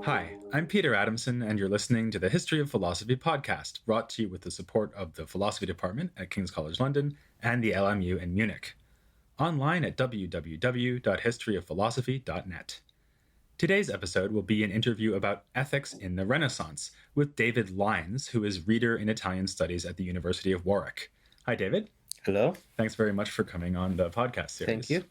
Hi, I'm Peter Adamson, and you're listening to the History of Philosophy podcast, brought to you with the support of the Philosophy Department at King's College London and the LMU in Munich. Online at www.historyofphilosophy.net. Today's episode will be an interview about ethics in the Renaissance with David Lyons, who is Reader in Italian Studies at the University of Warwick. Hi, David. Hello. Thanks very much for coming on the podcast series. Thank you.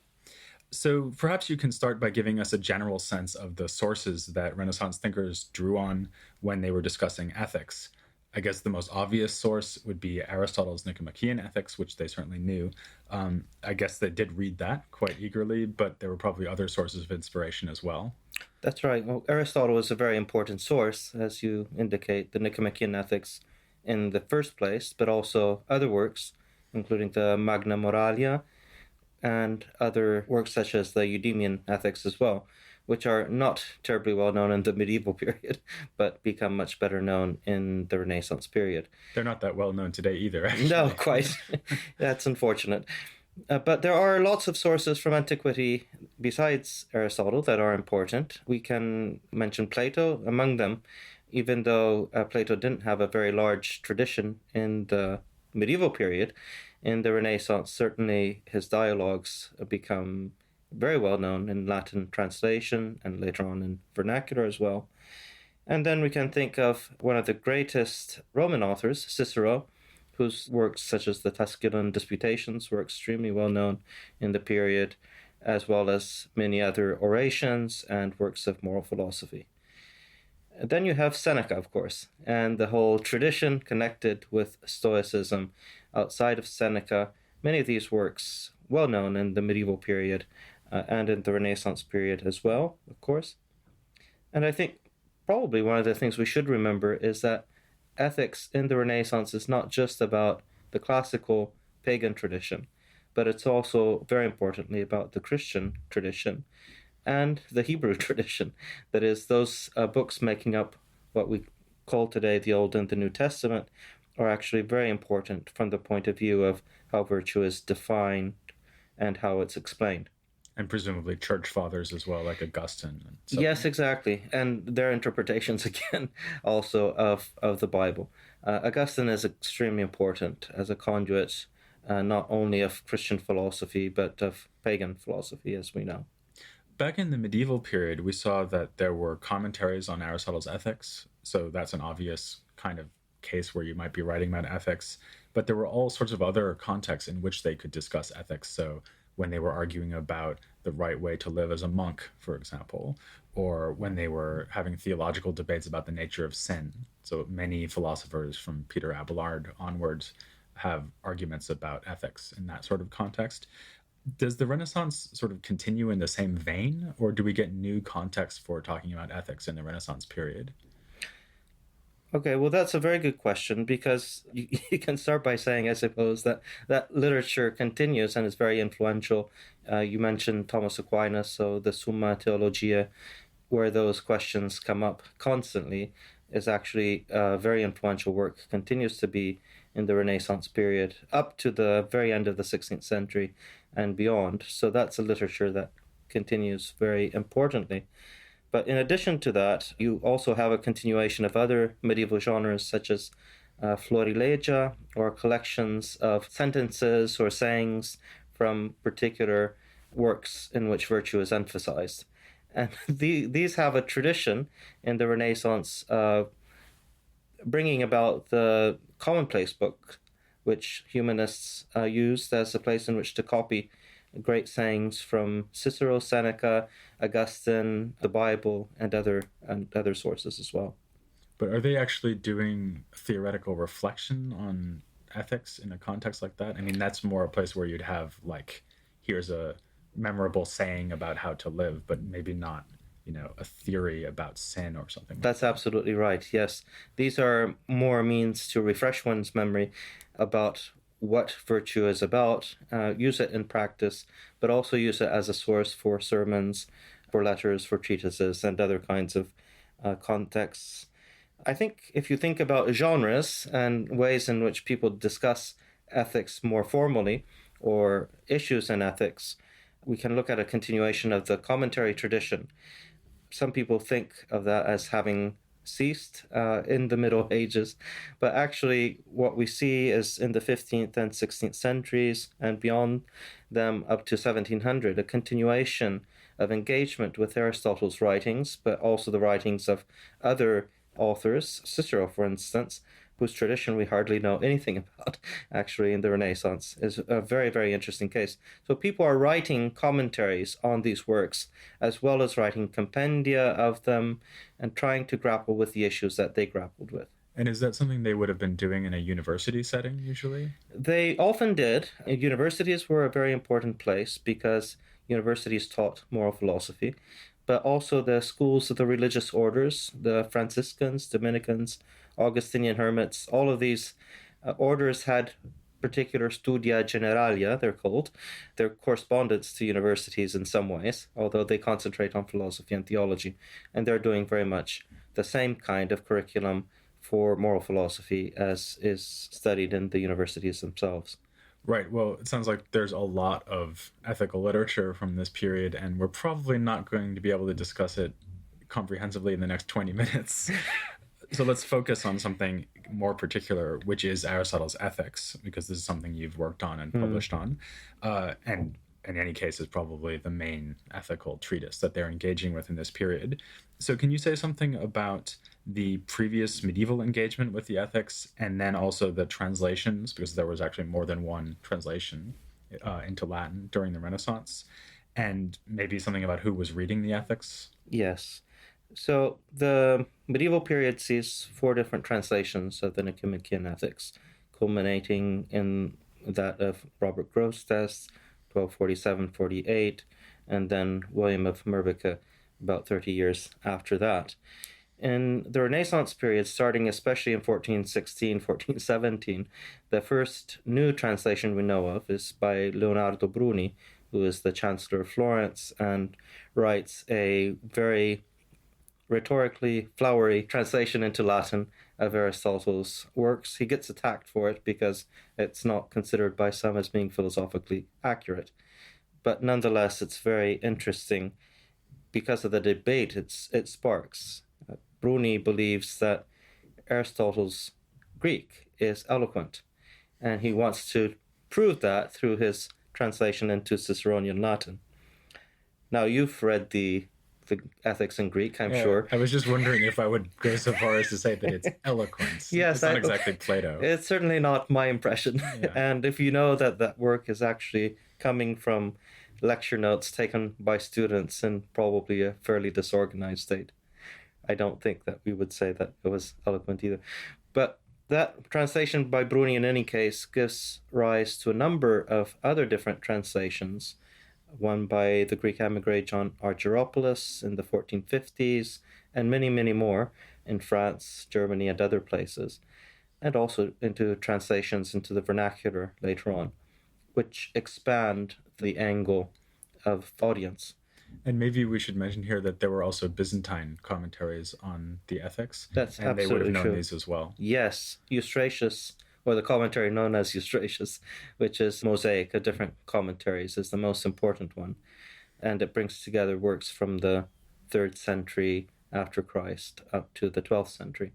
So perhaps you can start by giving us a general sense of the sources that Renaissance thinkers drew on when they were discussing ethics. I guess the most obvious source would be Aristotle's Nicomachean Ethics, which they certainly knew. I guess they did read that quite eagerly, but there were probably other sources of inspiration as well. That's right. Well, Aristotle is a very important source, as you indicate, the Nicomachean Ethics in the first place, but also other works, including the Magna Moralia and other works such as the Eudemian Ethics as well, which are not terribly well known in the medieval period, but become much better known in the Renaissance period. They're not that well known today either, actually. No, quite. That's unfortunate. But there are lots of sources from antiquity besides Aristotle that are important. We can mention Plato among them, even though Plato didn't have a very large tradition in the medieval period. In the Renaissance, certainly his dialogues become very well known in Latin translation and later on in vernacular as well. And then we can think of one of the greatest Roman authors, Cicero, whose works such as the Tusculan Disputations were extremely well known in the period, as well as many other orations and works of moral philosophy. Then you have Seneca, of course, and the whole tradition connected with Stoicism. Outside of Seneca, many of these works well known in the medieval period and in the Renaissance period as well, of course. And I think probably one of the things we should remember is that ethics in the Renaissance is not just about the classical pagan tradition, but it's also, very importantly, about the Christian tradition and the Hebrew tradition. That is, those books making up what we call today the Old and the New Testament are actually very important from the point of view of how virtue is defined and how it's explained. And presumably church fathers as well, like Augustine. And so Yes, exactly. And their interpretations, again, also of the Bible. Augustine is extremely important as a conduit, not only of Christian philosophy, but of pagan philosophy, as we know. Back in the medieval period, we saw that there were commentaries on Aristotle's ethics. So that's an obvious kind of case where you might be writing about ethics. But there were all sorts of other contexts in which they could discuss ethics. So when they were arguing about the right way to live as a monk, for example, or when they were having theological debates about the nature of sin. So many philosophers from Peter Abelard onwards have arguments about ethics in that sort of context. Does the Renaissance sort of continue in the same vein, or do we get new contexts for talking about ethics in the Renaissance period? Okay, well, that's a very good question, because you can start by saying, I suppose, that literature continues and is very influential. You mentioned Thomas Aquinas, so the Summa Theologiae, where those questions come up constantly, is actually a very influential work, continues to be in the Renaissance period, up to the very end of the 16th century and beyond. So that's a literature that continues very importantly. But in addition to that, you also have a continuation of other medieval genres such as florilegia, or collections of sentences or sayings from particular works in which virtue is emphasized. And these have a tradition in the Renaissance bringing about the commonplace book, which humanists used as a place in which to copy great sayings from Cicero, Seneca, Augustine, the Bible, and other sources as well. But are they actually doing theoretical reflection on ethics in a context like that? I mean, that's more a place where you'd have, like, here's a memorable saying about how to live, but maybe not, a theory about sin or something. That's absolutely right, yes. These are more means to refresh one's memory about what virtue is about, use it in practice, but also use it as a source for sermons, for letters, for treatises, and other kinds of contexts. I think if you think about genres and ways in which people discuss ethics more formally, or issues in ethics, we can look at a continuation of the commentary tradition. Some people think of that as having ceased in the Middle Ages, but actually, what we see is in the 15th and 16th centuries and beyond them up to 1700, a continuation of engagement with Aristotle's writings, but also the writings of other authors, Cicero, for instance, whose tradition we hardly know anything about, actually, in the Renaissance, is a very, very interesting case. So people are writing commentaries on these works, as well as writing compendia of them and trying to grapple with the issues that they grappled with. And is that something they would have been doing in a university setting usually? They often did. Universities were a very important place because universities taught moral philosophy, but also the schools of the religious orders, the Franciscans, Dominicans, Augustinian hermits, all of these orders had particular studia generalia, they're called. They're correspondence to universities in some ways, although they concentrate on philosophy and theology. And they're doing very much the same kind of curriculum for moral philosophy as is studied in the universities themselves. Right. Well, it sounds like there's a lot of ethical literature from this period, and we're probably not going to be able to discuss it comprehensively in the next 20 minutes. So let's focus on something more particular, which is Aristotle's Ethics, because this is something you've worked on and published on. And in any case, is probably the main ethical treatise that they're engaging with in this period. So can you say something about the previous medieval engagement with the ethics and then also the translations, because there was actually more than one translation into Latin during the Renaissance, and maybe something about who was reading the ethics? Yes. So the medieval period sees four different translations of the Nicomachean Ethics, culminating in that of Robert Grosseteste, 1247-48, and then William of Merbeeke about 30 years after that. In the Renaissance period, starting especially in 1416, 1417, the first new translation we know of is by Leonardo Bruni, who is the Chancellor of Florence and writes a very rhetorically flowery translation into Latin of Aristotle's works. He gets attacked for it because it's not considered by some as being philosophically accurate. But nonetheless, it's very interesting because of the debate it sparks. Bruni believes that Aristotle's Greek is eloquent, and he wants to prove that through his translation into Ciceronian Latin. Now, you've read the Ethics in Greek, I'm sure. I was just wondering if I would go so far as to say that it's eloquence. Yes, it's not exactly Plato. It's certainly not my impression. Yeah. And if you know that that work is actually coming from lecture notes taken by students in probably a fairly disorganized state, I don't think that we would say that it was eloquent either. But that translation by Bruni, in any case, gives rise to a number of other different translations. One by the Greek emigre John Argyropoulos in the 1450s, and many, many more in France, Germany, and other places, and also into translations into the vernacular later on, which expand the angle of audience. And maybe we should mention here that there were also Byzantine commentaries on the ethics. That's and absolutely they would have known true. these as well. Yes, Eustratius, or the commentary known as Eustratius, which is mosaic of different commentaries, is the most important one. And it brings together works from the 3rd century after Christ up to the 12th century.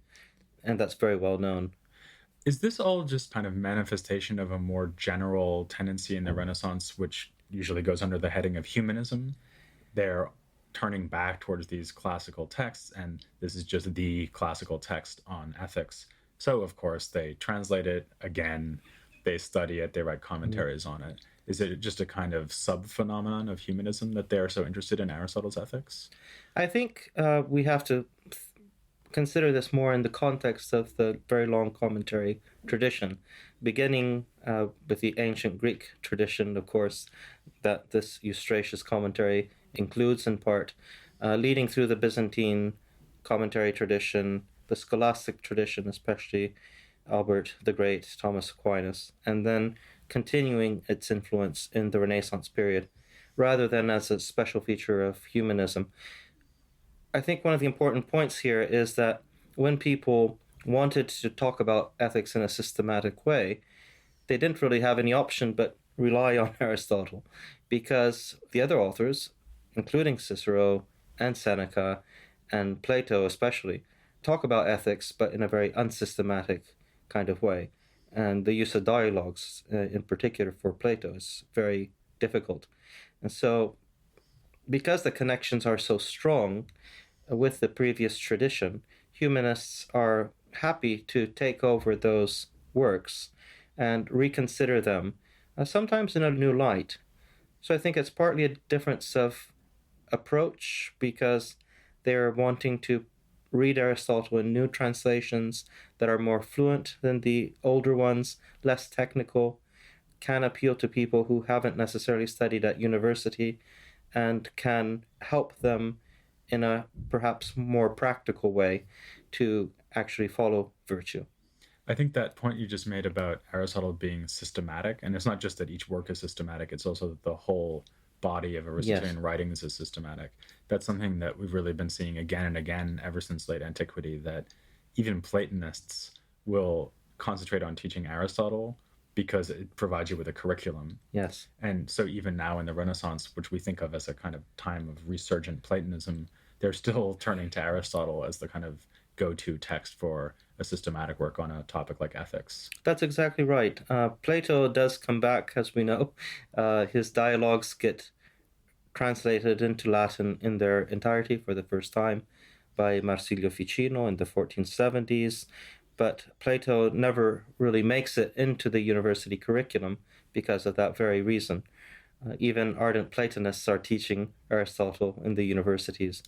And that's very well known. Is this all just kind of manifestation of a more general tendency in the Renaissance, which usually goes under the heading of humanism? They're turning back towards these classical texts, and this is just the classical text on ethics. So, of course, they translate it again, they study it, they write commentaries on it. Is it just a kind of sub-phenomenon of humanism that they're so interested in Aristotle's ethics? I think we have to consider this more in the context of the very long commentary tradition, beginning with the ancient Greek tradition, of course, that this Eustratius commentary includes in part, leading through the Byzantine commentary tradition, the scholastic tradition, especially Albert the Great, Thomas Aquinas, and then continuing its influence in the Renaissance period, rather than as a special feature of humanism. I think one of the important points here is that when people wanted to talk about ethics in a systematic way, they didn't really have any option but rely on Aristotle, because the other authors, including Cicero, and Seneca and Plato especially talk about ethics, but in a very unsystematic kind of way. And the use of dialogues, in particular for Plato, is very difficult. And so, because the connections are so strong with the previous tradition, humanists are happy to take over those works and reconsider them, sometimes in a new light. So I think it's partly a difference of approach because they're wanting to read Aristotle in new translations that are more fluent than the older ones, less technical, can appeal to people who haven't necessarily studied at university, and can help them in a perhaps more practical way to actually follow virtue. I think that point you just made about Aristotle being systematic, and it's not just that each work is systematic, it's also that the whole body of Yes, Aristotelian writings is systematic. That's something that we've really been seeing again and again ever since late antiquity, that even Platonists will concentrate on teaching Aristotle because it provides you with a curriculum. yes. And so even now in the Renaissance, which we think of as a kind of time of resurgent Platonism, they're still turning to Aristotle as the kind of go-to text for a systematic work on a topic like ethics. That's exactly right. Plato does come back, as we know. His dialogues get translated into Latin in their entirety for the first time by Marsilio Ficino in the 1470s. But Plato never really makes it into the university curriculum because of that very reason. Even ardent Platonists are teaching Aristotle in the universities.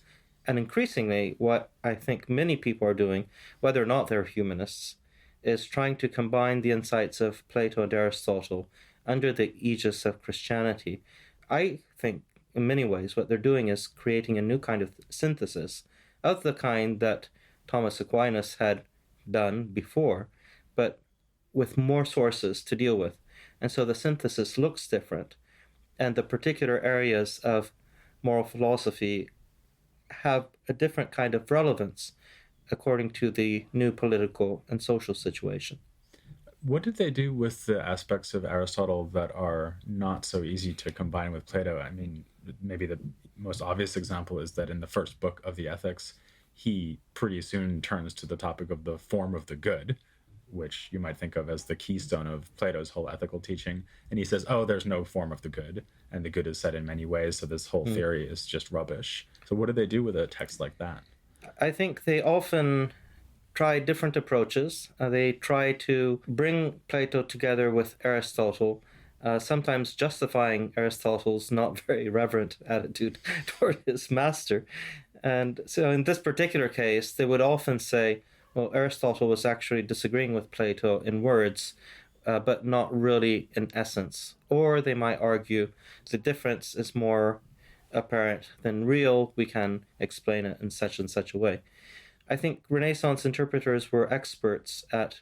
And increasingly, what I think many people are doing, whether or not they're humanists, is trying to combine the insights of Plato and Aristotle under the aegis of Christianity. I think, in many ways, what they're doing is creating a new kind of synthesis of the kind that Thomas Aquinas had done before, but with more sources to deal with. And so the synthesis looks different, and the particular areas of moral philosophy have a different kind of relevance according to the new political and social situation. What did they do with the aspects of Aristotle that are not so easy to combine with Plato? I mean, maybe the most obvious example is that in the first book of the Ethics, he pretty soon turns to the topic of the form of the good, which you might think of as the keystone of Plato's whole ethical teaching. And he says, oh, there's no form of the good, and the good is said in many ways, so this whole theory is just rubbish. So, what do they do with a text like that? I think they often try different approaches. They try to bring Plato together with Aristotle, sometimes justifying Aristotle's not very reverent attitude toward his master. And so in this particular case, they would often say, well, Aristotle was actually disagreeing with Plato in words, but not really in essence. Or they might argue the difference is more apparent than real. We can explain it in such and such a way. I think Renaissance interpreters were experts at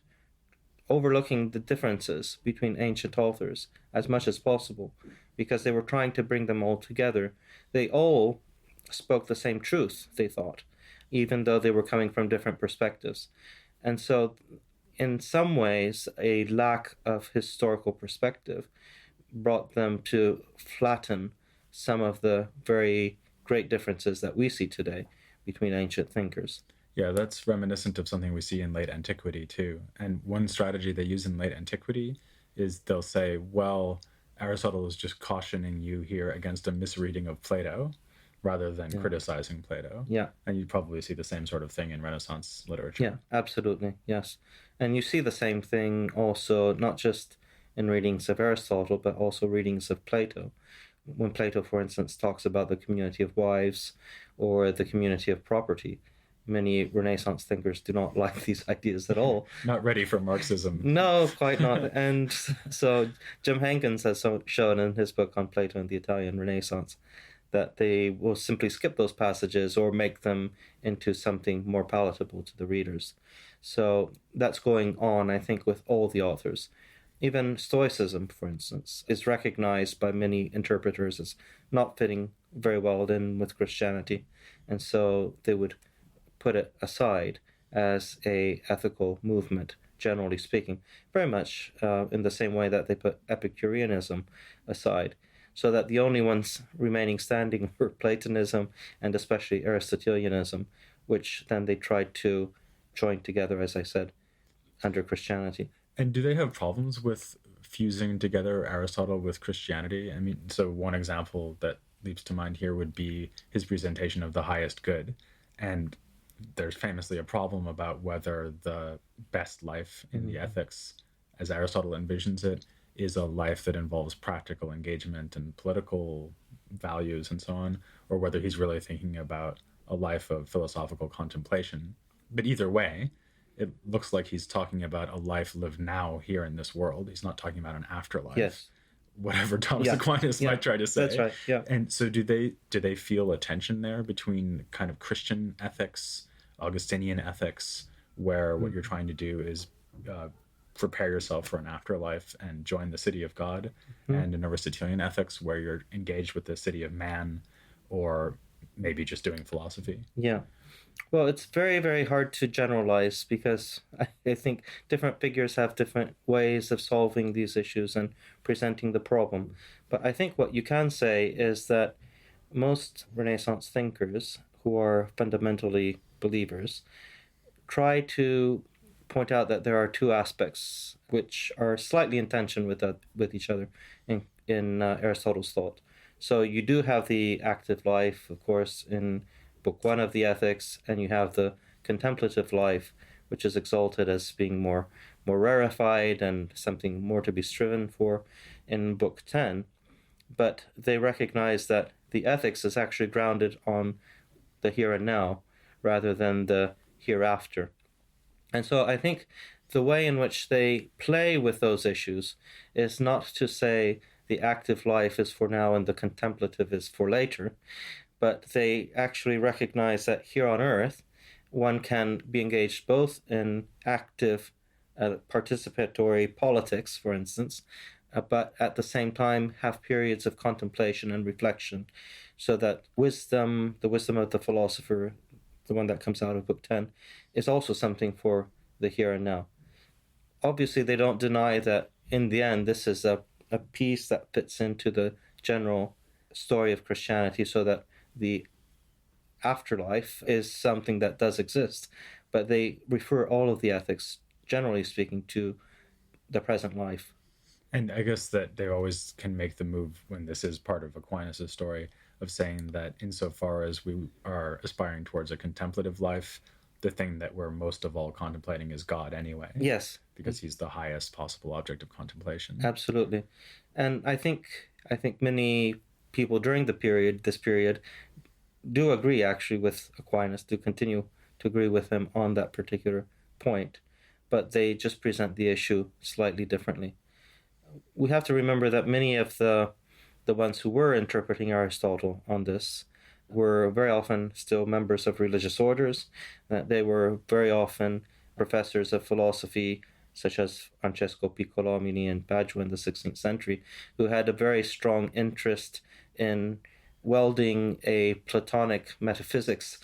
overlooking the differences between ancient authors as much as possible because they were trying to bring them all together. They all spoke the same truth, they thought, even though they were coming from different perspectives. And so, in some ways, a lack of historical perspective brought them to flatten some of the very great differences that we see today between ancient thinkers. Yeah, that's reminiscent of something we see in late antiquity too. And one strategy they use in late antiquity is they'll say, well, Aristotle is just cautioning you here against a misreading of Plato rather than criticizing Plato. Yeah. And you'd probably see the same sort of thing in Renaissance literature. Yeah, absolutely. Yes. And you see the same thing also, not just in readings of Aristotle, but also readings of Plato. When Plato, for instance, talks about the community of wives or the community of property, many Renaissance thinkers do not like these ideas at all. Not ready for Marxism. No, quite not. And so Jim Hankins has shown in his book on Plato and the Italian Renaissance that they will simply skip those passages or make them into something more palatable to the readers. So that's going on, I think, with all the authors. Even Stoicism, for instance, is recognized by many interpreters as not fitting very well in with Christianity. And so they would put it aside as a ethical movement, generally speaking, very much in the same way that they put Epicureanism aside. so that the only ones remaining standing were Platonism and especially Aristotelianism, which then they tried to join together, as I said, under Christianity. And do they have problems with fusing together Aristotle with Christianity? I mean, so one example that leaps to mind here would be his presentation of the highest good. And there's famously a problem about whether the best life in the ethics, as Aristotle envisions it, is a life that involves practical engagement and political values and so on, or whether he's really thinking about a life of philosophical contemplation. But either way, it looks like he's talking about a life lived now here in this world. He's not talking about an afterlife. Yes. Whatever Thomas Aquinas might try to say. That's right. Yeah. And so do they feel a tension there between kind of Christian ethics, Augustinian ethics, where what you're trying to do is prepare yourself for an afterlife and join the city of God, and an Aristotelian ethics where you're engaged with the city of man, or maybe just doing philosophy? Yeah. Well, it's very, very hard to generalize because I think different figures have different ways of solving these issues and presenting the problem. But I think what you can say is that most Renaissance thinkers who are fundamentally believers try to point out that there are two aspects which are slightly in tension with each other in Aristotle's thought. So you do have the active life, of course, in Book 1 of the Ethics, and you have the contemplative life, which is exalted as being more rarefied and something more to be striven for in Book 10. But they recognize that the ethics is actually grounded on the here and now rather than the hereafter. And so I think the way in which they play with those issues is not to say the active life is for now and the contemplative is for later, but they actually recognize that here on Earth, one can be engaged both in active participatory politics, for instance, but at the same time have periods of contemplation and reflection, so that wisdom, the wisdom of the philosopher, the one that comes out of Book 10, is also something for the here and now. Obviously, they don't deny that in the end, this is a piece that fits into the general story of Christianity, so that the afterlife is something that does exist. But they refer all of the ethics, generally speaking, to the present life. And I guess that they always can make the move when this is part of Aquinas' story of saying that insofar as we are aspiring towards a contemplative life, the thing that we're most of all contemplating is God anyway. Yes. Because he's the highest possible object of contemplation. Absolutely. And I think many people during this period, do agree actually with Aquinas, do continue to agree with him on that particular point, but they just present the issue slightly differently. We have to remember that many of the ones who were interpreting Aristotle on this were very often still members of religious orders. They were very often professors of philosophy, such as Francesco Piccolomini in Padua in the 16th century, who had a very strong interest in welding a Platonic metaphysics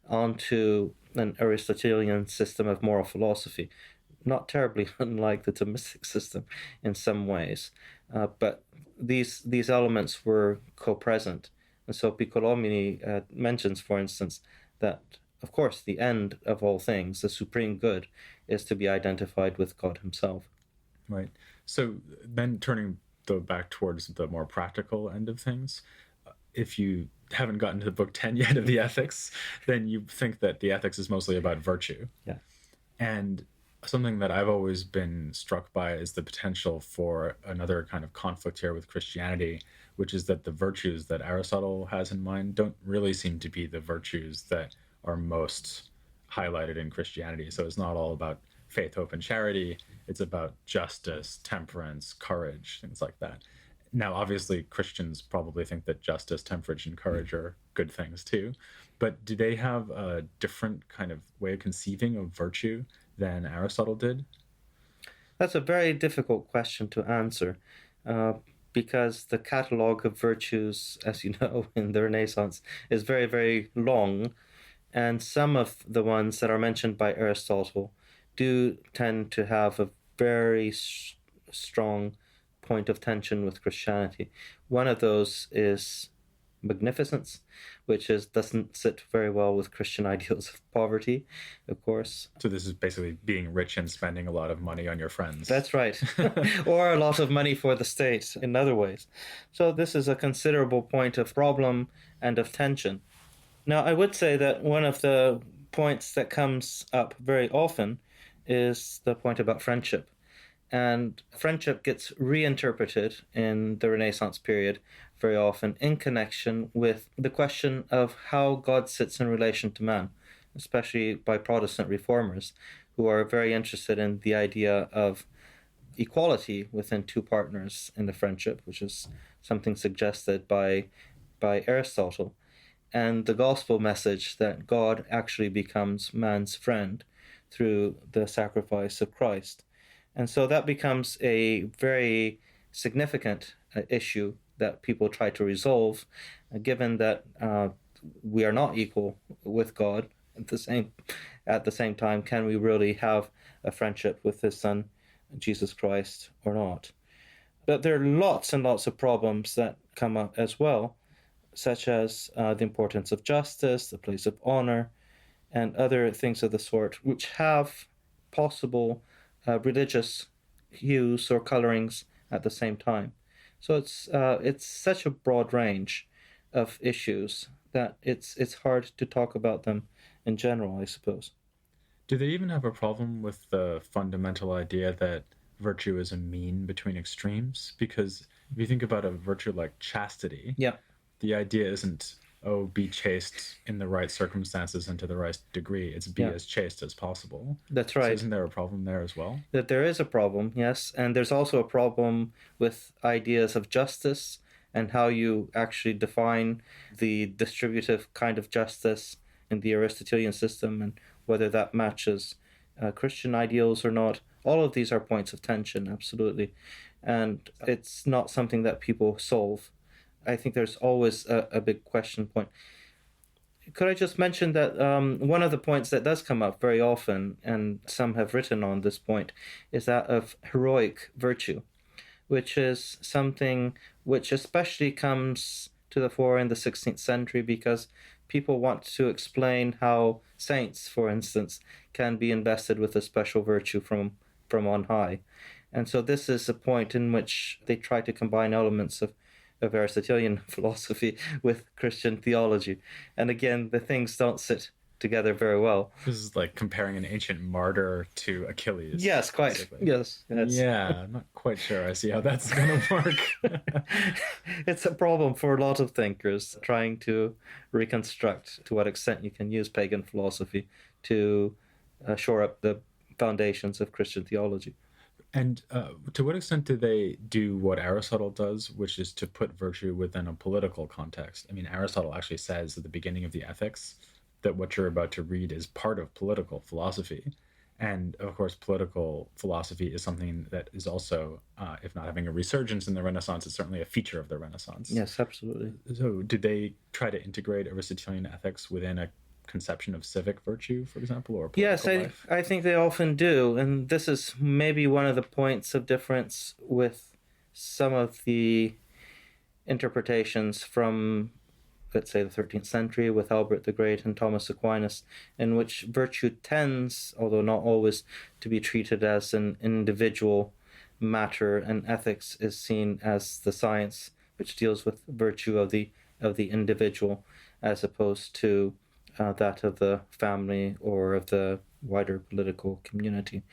onto an Aristotelian system of moral philosophy. Not terribly unlike the Thomistic system in some ways, but these elements were co-present. And so Piccolomini mentions, for instance, that, of course, the end of all things, the supreme good, is to be identified with God himself. Right. So then turning back towards the more practical end of things, if you haven't gotten to Book 10 yet of the Ethics, then you think that the Ethics is mostly about virtue. Yeah. And something that I've always been struck by is the potential for another kind of conflict here with Christianity, which is that the virtues that Aristotle has in mind don't really seem to be the virtues that are most highlighted in Christianity. So it's not all about faith, hope, and charity. It's about justice, temperance, courage, things like that. Now, obviously, Christians probably think that justice, temperance, and courage are good things too. But do they have a different kind of way of conceiving of virtue than Aristotle did? That's a very difficult question to answer, because the catalogue of virtues, as you know, in the Renaissance is very, very long, and some of the ones that are mentioned by Aristotle do tend to have a very strong point of tension with Christianity. One of those is magnificence, which doesn't sit very well with Christian ideals of poverty, of course. So this is basically being rich and spending a lot of money on your friends. That's right. Or a lot of money for the state in other ways. So this is a considerable point of problem and of tension. Now, I would say that one of the points that comes up very often is the point about friendship. And friendship gets reinterpreted in the Renaissance period very often in connection with the question of how God sits in relation to man, especially by Protestant reformers who are very interested in the idea of equality within two partners in the friendship, which is something suggested by Aristotle, and the gospel message that God actually becomes man's friend through the sacrifice of Christ. And so that becomes a very significant issue that people try to resolve, given that we are not equal with God at the same time. Can we really have a friendship with His Son, Jesus Christ, or not? But there are lots and lots of problems that come up as well, such as the importance of justice, the place of honor, and other things of the sort, which have possible religious hues or colorings at the same time. So it's such a broad range of issues that it's hard to talk about them in general, I suppose. Do they even have a problem with the fundamental idea that virtue is a mean between extremes? Because if you think about a virtue like chastity, Yeah. the idea isn't, oh, be chaste in the right circumstances and to the right degree. It's be as chaste as possible. That's right. So isn't there a problem there as well? That there is a problem, yes. And there's also a problem with ideas of justice and how you actually define the distributive kind of justice in the Aristotelian system and whether that matches Christian ideals or not. All of these are points of tension, absolutely. And it's not something that people solve. I think there's always a big question point. Could I just mention that one of the points that does come up very often, and some have written on this point, is that of heroic virtue, which is something which especially comes to the fore in the 16th century because people want to explain how saints, for instance, can be invested with a special virtue from on high. And so this is a point in which they try to combine elements of Aristotelian philosophy with Christian theology. And again, the things don't sit together very well. This is like comparing an ancient martyr to Achilles. Yes, quite. Basically. Yes. Yeah, I'm not quite sure I see how that's going to work. It's a problem for a lot of thinkers trying to reconstruct to what extent you can use pagan philosophy to shore up the foundations of Christian theology. And to what extent do they do what Aristotle does, which is to put virtue within a political context? I mean, Aristotle actually says at the beginning of the Ethics that what you're about to read is part of political philosophy. And of course, political philosophy is something that is also, if not having a resurgence in the Renaissance, it's certainly a feature of the Renaissance. Yes, absolutely. So do they try to integrate Aristotelian ethics within a conception of civic virtue, for example, or political life? I think they often do. And this is maybe one of the points of difference with some of the interpretations from, let's say, the 13th century with Albert the Great and Thomas Aquinas, in which virtue tends, although not always, to be treated as an individual matter, and ethics is seen as the science which deals with virtue of the individual as opposed to that of the family or of the wider political community.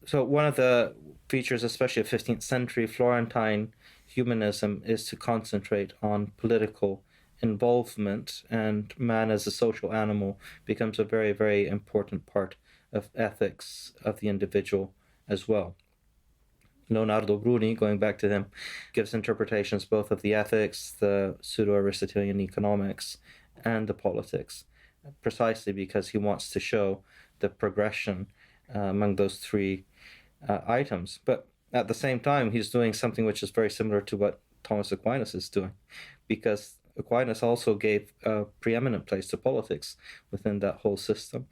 So one of the features, especially of 15th century Florentine humanism, is to concentrate on political involvement, and man as a social animal becomes a very, very important part of ethics of the individual as well. Leonardo Bruni, going back to him, gives interpretations both of the ethics, the pseudo-Aristotelian economics, and the politics, precisely because he wants to show the progression among those three items. But at the same time, he's doing something which is very similar to what Thomas Aquinas is doing, because Aquinas also gave a preeminent place to politics within that whole system.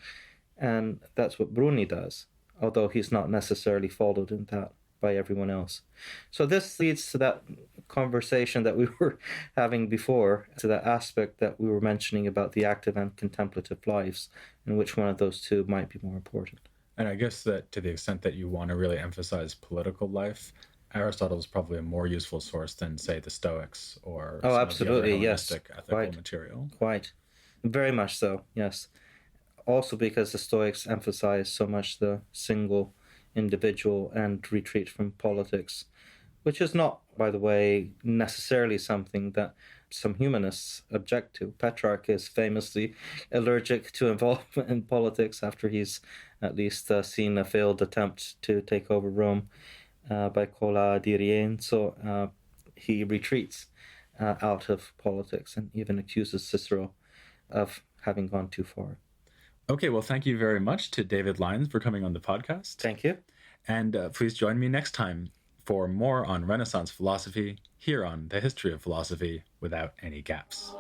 And that's what Bruni does, although he's not necessarily followed in that by everyone else. So this leads to that conversation that we were having before, to that aspect that we were mentioning about the active and contemplative lives, and which one of those two might be more important. And I guess that to the extent that you want to really emphasize political life, Aristotle is probably a more useful source than, say, the Stoics or Oh, some of the other absolutely, yes. Hellenistic ethical Quite. material. Quite. Very much so, yes. Also because the Stoics emphasize so much the single individual and retreat from politics, which is not, by the way, necessarily something that some humanists object to. Petrarch is famously allergic to involvement in politics after he's at least seen a failed attempt to take over Rome by Cola di Rienzo. He retreats out of politics and even accuses Cicero of having gone too far. Okay, well, thank you very much to David Lyons for coming on the podcast. Thank you. And please join me next time for more on Renaissance philosophy here on The History of Philosophy Without Any Gaps.